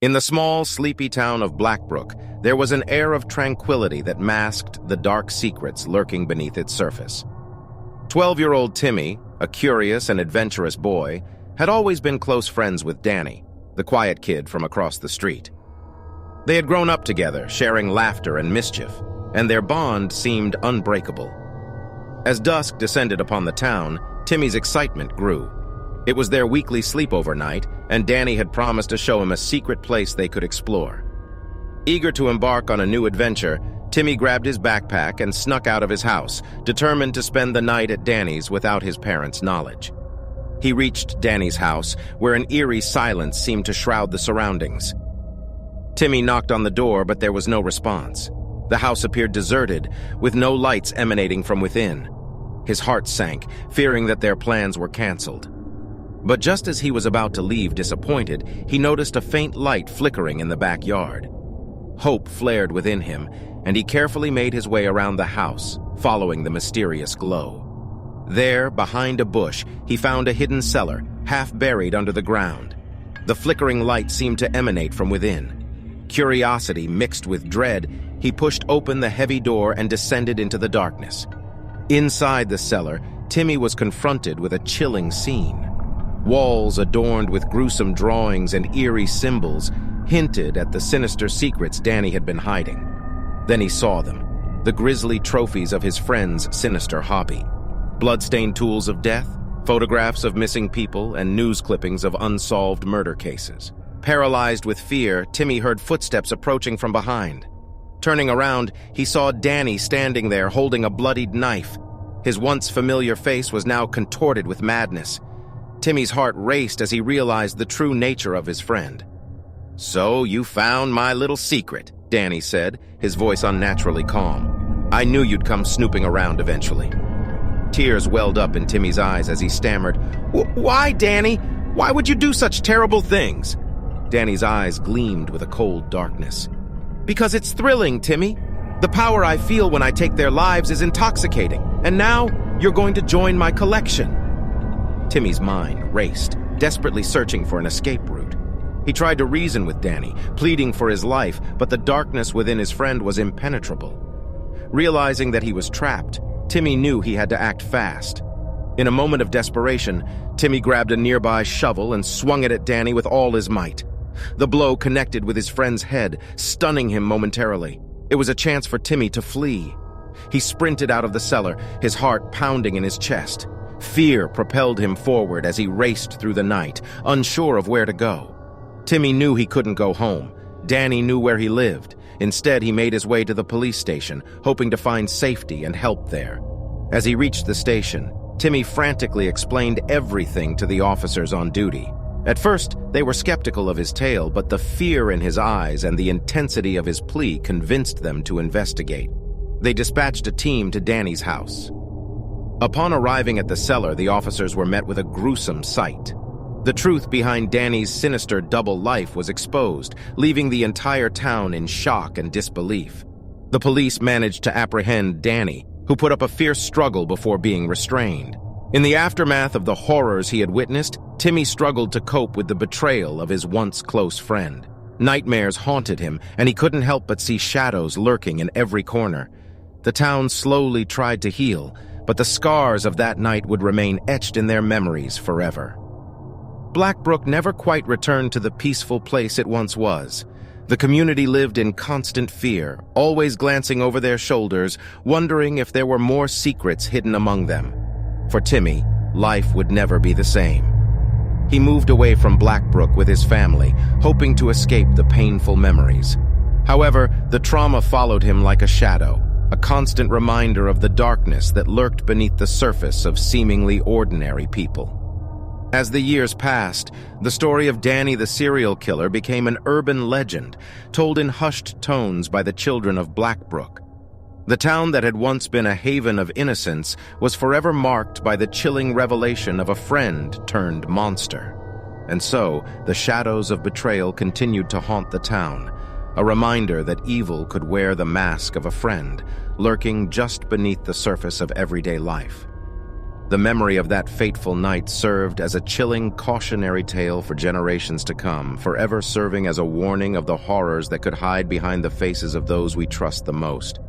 In the small, sleepy town of Blackbrook, there was an air of tranquility that masked the dark secrets lurking beneath its surface. 12-year-old Timmy, a curious and adventurous boy, had always been close friends with Danny, the quiet kid from across the street. They had grown up together, sharing laughter and mischief, and their bond seemed unbreakable. As dusk descended upon the town, Timmy's excitement grew. It was their weekly sleepover night, and Danny had promised to show him a secret place they could explore. Eager to embark on a new adventure, Timmy grabbed his backpack and snuck out of his house, determined to spend the night at Danny's without his parents' knowledge. He reached Danny's house, where an eerie silence seemed to shroud the surroundings. Timmy knocked on the door, but there was no response. The house appeared deserted, with no lights emanating from within. His heart sank, fearing that their plans were canceled. But just as he was about to leave disappointed, he noticed a faint light flickering in the backyard. Hope flared within him, and he carefully made his way around the house, following the mysterious glow. There, behind a bush, he found a hidden cellar, half buried under the ground. The flickering light seemed to emanate from within. Curiosity mixed with dread, he pushed open the heavy door and descended into the darkness. Inside the cellar, Timmy was confronted with a chilling scene. Walls adorned with gruesome drawings and eerie symbols hinted at the sinister secrets Danny had been hiding. Then he saw them, the grisly trophies of his friend's sinister hobby. Bloodstained tools of death, photographs of missing people, and news clippings of unsolved murder cases. Paralyzed with fear, Timmy heard footsteps approaching from behind. Turning around, he saw Danny standing there holding a bloodied knife. His once familiar face was now contorted with madness. Timmy's heart raced as he realized the true nature of his friend. "So you found my little secret," Danny said, his voice unnaturally calm. "I knew you'd come snooping around eventually." Tears welled up in Timmy's eyes as he stammered, "Why, Danny? Why would you do such terrible things?" Danny's eyes gleamed with a cold darkness. "Because it's thrilling, Timmy. The power I feel when I take their lives is intoxicating, and now you're going to join my collection." Timmy's mind raced, desperately searching for an escape route. He tried to reason with Danny, pleading for his life, but the darkness within his friend was impenetrable. Realizing that he was trapped, Timmy knew he had to act fast. In a moment of desperation, Timmy grabbed a nearby shovel and swung it at Danny with all his might. The blow connected with his friend's head, stunning him momentarily. It was a chance for Timmy to flee. He sprinted out of the cellar, his heart pounding in his chest. Fear propelled him forward as he raced through the night, unsure of where to go. Timmy knew he couldn't go home. Danny knew where he lived. Instead, he made his way to the police station, hoping to find safety and help there. As he reached the station, Timmy frantically explained everything to the officers on duty. At first, they were skeptical of his tale, but the fear in his eyes and the intensity of his plea convinced them to investigate. They dispatched a team to Danny's house. Upon arriving at the cellar, the officers were met with a gruesome sight. The truth behind Danny's sinister double life was exposed, leaving the entire town in shock and disbelief. The police managed to apprehend Danny, who put up a fierce struggle before being restrained. In the aftermath of the horrors he had witnessed, Timmy struggled to cope with the betrayal of his once close friend. Nightmares haunted him, and he couldn't help but see shadows lurking in every corner. The town slowly tried to heal, but the scars of that night would remain etched in their memories forever. Blackbrook never quite returned to the peaceful place it once was. The community lived in constant fear, always glancing over their shoulders, wondering if there were more secrets hidden among them. For Timmy, life would never be the same. He moved away from Blackbrook with his family, hoping to escape the painful memories. However, the trauma followed him like a shadow, a constant reminder of the darkness that lurked beneath the surface of seemingly ordinary people. As the years passed, the story of Danny the serial killer became an urban legend, told in hushed tones by the children of Blackbrook. The town that had once been a haven of innocence was forever marked by the chilling revelation of a friend turned monster. And so, the shadows of betrayal continued to haunt the town, a reminder that evil could wear the mask of a friend, lurking just beneath the surface of everyday life. The memory of that fateful night served as a chilling, cautionary tale for generations to come, forever serving as a warning of the horrors that could hide behind the faces of those we trust the most.